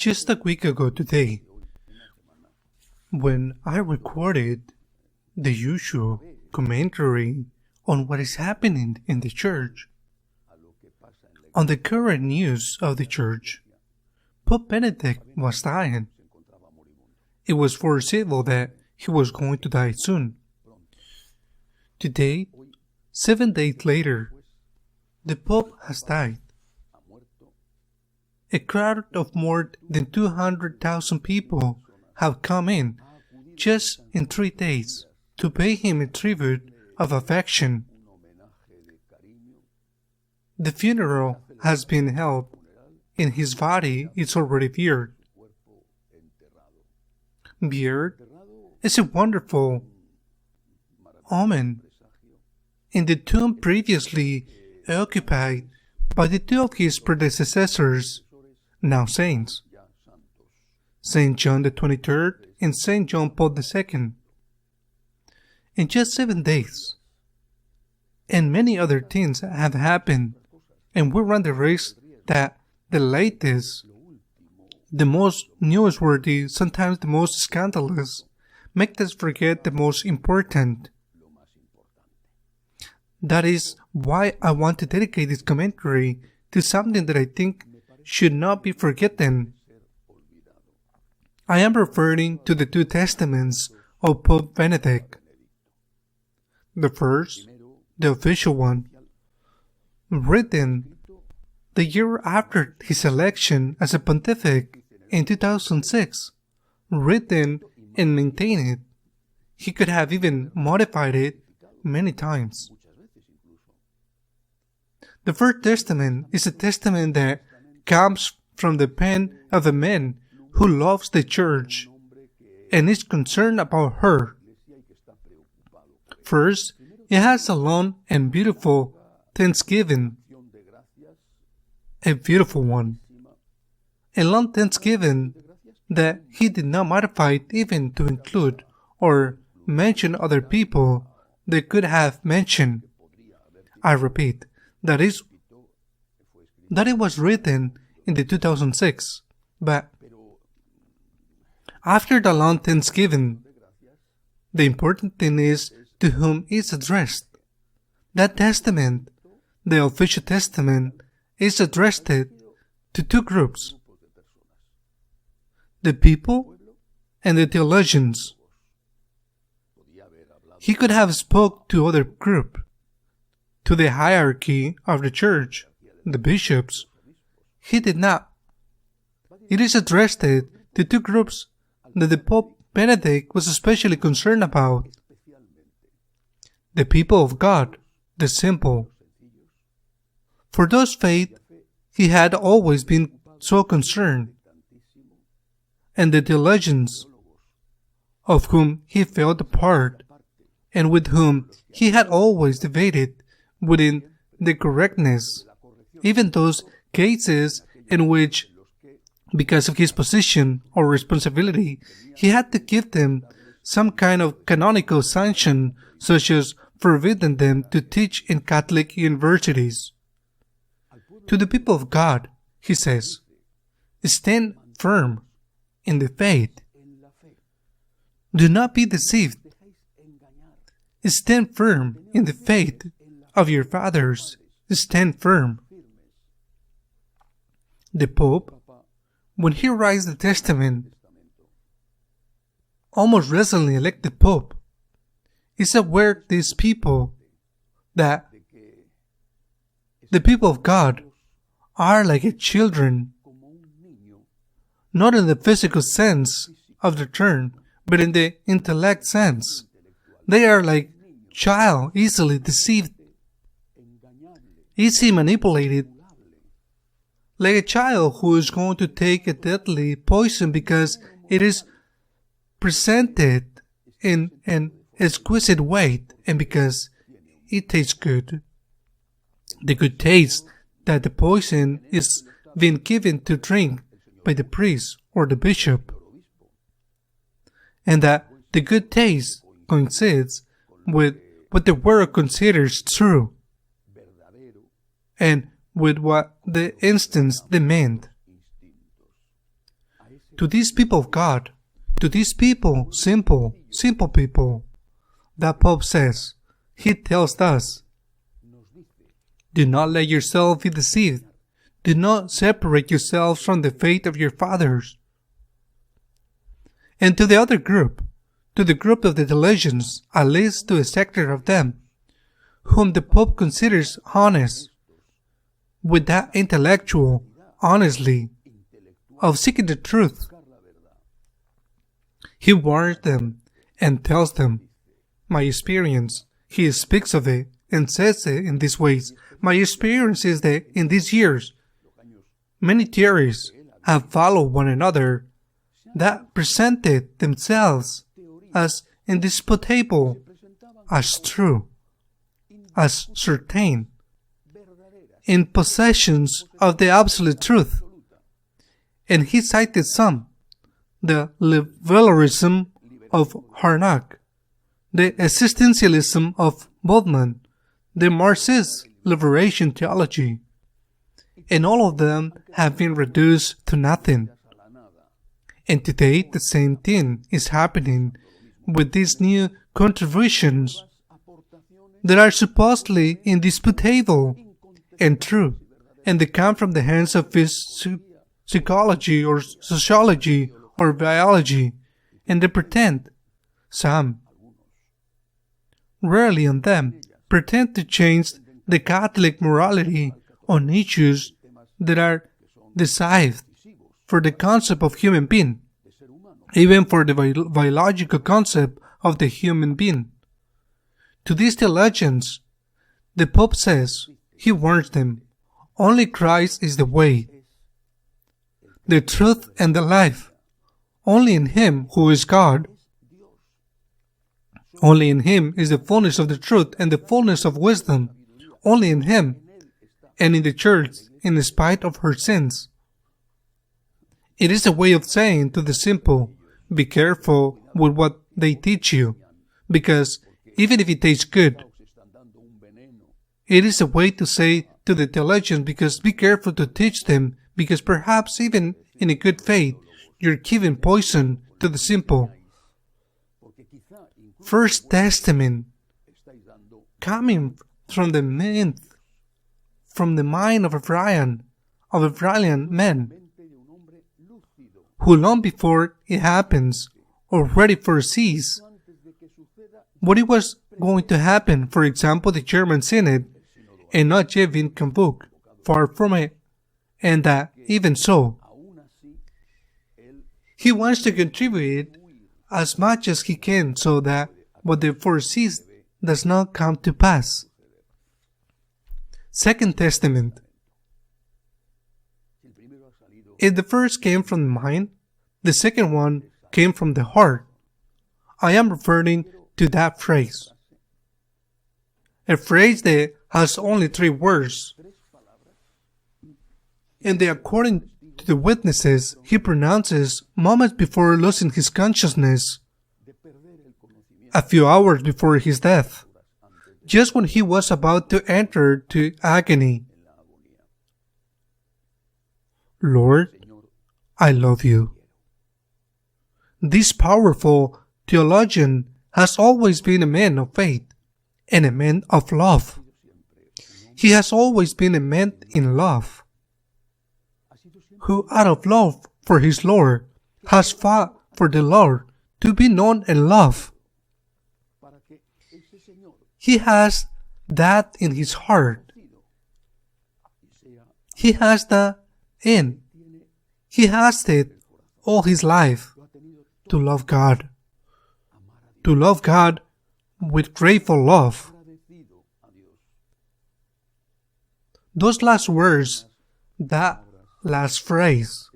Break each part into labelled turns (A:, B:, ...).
A: Just a week ago today, when I recorded the usual commentary on what is happening in the church, on the current news of the church, Pope Benedict was dying. It was foreseeable that he was going to die soon. Today, 7 days later, the Pope has died. A crowd of more than 200,000 people have come in just in 3 days to pay him a tribute of affection. The funeral has been held, and his body is already buried. Buried is a wonderful omen in the tomb previously occupied by the 2 of his predecessors, now saints, Saint John the 23rd and Saint John Paul II. In just 7 days, and many other things have happened, and we run the risk that the latest, the most newsworthy, sometimes the most scandalous, make us forget the most important. That is why I want to dedicate this commentary to something that I think should not be forgotten. I am referring to the 2 testaments of Pope Benedict. The first, the official one, written the year after his election as a pontific in 2006, written and maintained. He could have even modified it many times. The First Testament is a testament that comes from the pen of a man who loves the church and is concerned about her. First, it has a long and beautiful thanksgiving, a beautiful one, a long thanksgiving that he did not modify it even to include or mention other people they could have mentioned. I repeat, that it was written in the 2006, but after the long thanksgiving, the important thing is to whom it's addressed. That testament, the official testament, is addressed to 2 groups, the people and the theologians. He could have spoke to other group, to the hierarchy of the church, the bishops. He did not. It is addressed to 2 groups that the Pope Benedict was especially concerned about. The people of God, the simple. For those faith, he had always been so concerned. And the theologians, of whom he felt a part, and with whom he had always debated within the correctness, even those cases in which, because of his position or responsibility, he had to give them some kind of canonical sanction, such as forbidding them to teach in Catholic universities. To the people of God, he says, stand firm in the faith. Do not be deceived. Stand firm in the faith of your fathers. Stand firm. The Pope, when he writes the testament, almost recently elected Pope, is aware these people that the people of God are like children, not in the physical sense of the term, but in the intellect sense. They are like child, easily deceived, easily manipulated, like a child who is going to take a deadly poison because it is presented in an exquisite way and because it tastes good. The good taste that the poison is being given to drink by the priest or the bishop, and that the good taste coincides with what the world considers true and with what the instincts demand. To these people of God, to these people, simple people, that Pope says, he tells us, do not let yourself be deceived. Do not separate yourselves from the faith of your fathers. And to the other group, to the group of the theologians, at least to a sector of them, whom the Pope considers honest, with that intellectual, honestly, of seeking the truth. He warns them and tells them, my experience, he speaks of it and says it in these ways. My experience is that in these years, many theories have followed one another that presented themselves as indisputable, as true, as certain, in possessions of the absolute truth. And he cited some, the liberalism of Harnack, the existentialism of Bodman, the Marxist liberation theology, and all of them have been reduced to nothing. And today the same thing is happening with these new contributions that are supposedly indisputable and true, and they come from the hands of psychology or sociology or biology, and they pretend, some, rarely on them, pretend to change the Catholic morality on issues that are decisive for the concept of human being, even for the biological concept of the human being. To these theologians, the Pope says, he warns them, only Christ is the way, the truth and the life. Only in Him, who is God, only in Him is the fullness of the truth and the fullness of wisdom. Only in Him and in the Church, in spite of her sins. It is a way of saying to the simple, be careful with what they teach you, because even if it tastes good, it is a way to say to the theologians, because be careful to teach them, because perhaps even in a good faith, you're giving poison to the simple. First Testament, coming from the mind of a brilliant man, who long before it happens already foresees what it was going to happen. For example, the German Synod, and not yet been convoked, far from it, and that even so, he wants to contribute as much as he can so that what they foresees does not come to pass. Second Testament. If the first came from the mind, the second one came from the heart. I am referring to that phrase. A phrase that has only 3 words. And that according to the witnesses he pronounces moments before losing his consciousness, a few hours before his death, just when he was about to enter to agony. Lord, I love you. This powerful theologian has always been a man of faith and a man of love. He has always been a man in love, who out of love for his Lord has fought for the Lord to be known and loved. He has that in his heart. He has that in. He has it all his life to love God. To love God with grateful love. Those last words, that last phrase,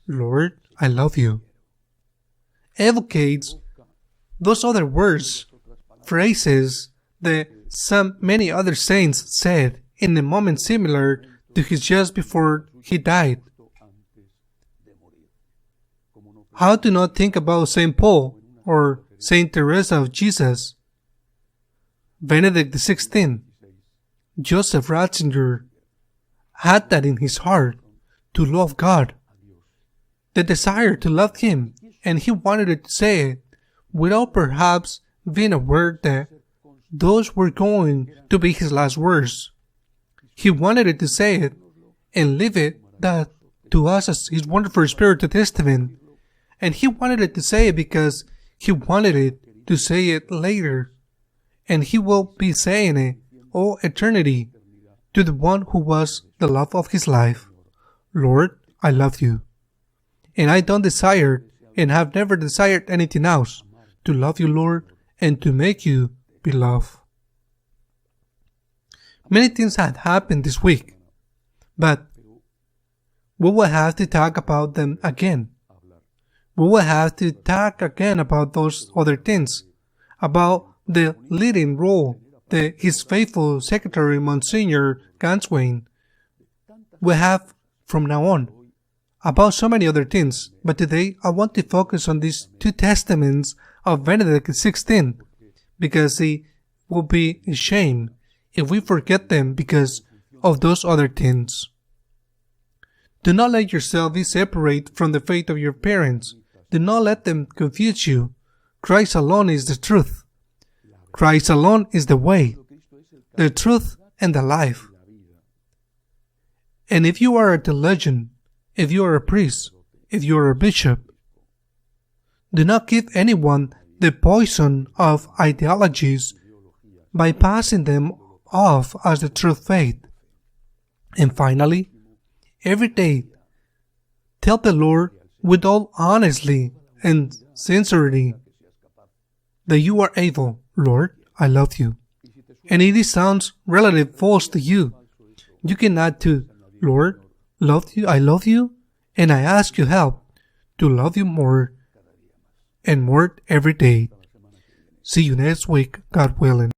A: Lord, I love you, evocates those other words, phrases that many other saints said in a moment similar to his just before he died. How to not think about St. Paul or St. Teresa of Jesus, Benedict XVI, Joseph Ratzinger had that in his heart, to love God. the desire to love him, and he wanted to say it without perhaps being aware that those were going to be his last words. He wanted to say it and leave it that to us as his wonderful Spirit testament. And he wanted to say it because he wanted it to say it later. And he will be saying it all eternity to the one who was the love of his life. Lord, I love you. And I don't desire and have never desired anything else to love you, Lord, and to make you beloved. Many things had happened this week, but we will have to talk about them again. We will have to talk again about those other things, about the leading role that his faithful secretary, Monsignor Ganswain, will have from now on, about so many other things. But today I want to focus on these two testaments of Benedict XVI, because it will be a shame if we forget them because of those other things. Do not let yourself be separated from the faith of your parents. Do not let them confuse you. Christ alone is the truth. Christ alone is the way, the truth, and the life. And if you are a theologian, if you are a priest, if you are a bishop, do not give anyone the poison of ideologies by passing them off as the true faith. And finally, every day, tell the Lord with all honesty and sincerity that you are able. Lord, I love you. And if it sounds relatively false to you, you can add to, Lord, I love you, and I ask you help to love you more and more every day. See you next week, God willing.